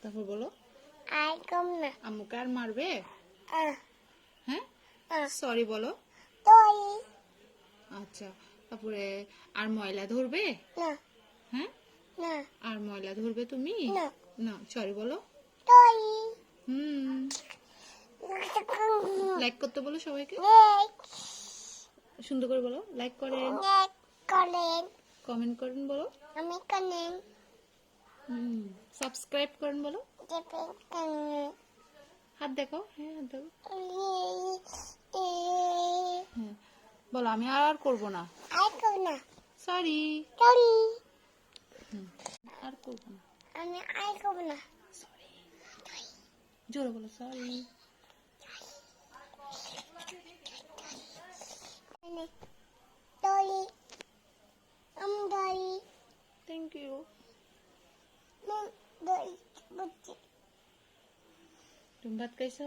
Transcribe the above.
তারপর বলো আর কম না আম্মুকে আর মারবে? আহ হ্যাঁ, আহ সরি বলো। তোই আচ্ছা, তারপরে আর ময়লা ধরবে? না হ্যাঁ, না আর ময়লা ধরবে তুমি? না না, সরি বলো। তোই হুম, লাইক করতে বলো সবাইকে, সুন্দর করে বলো। লাইক করেন, করেন কমেন্ট করেন বলো। আমি করেন সাবস্ক্রাইব করেন বলো। করেন হাত দেখো, হ্যাঁ হাত দেখো। হ্যাঁ, বলো আমি আর করব না। আর কম না সরি, তোই আর করব না। আমি আর কম না সরি, জোরে বলো সরি। তোই তোই থ্যাংক ইউ। তোই বুঝছি তুমি ভাত খাইছো?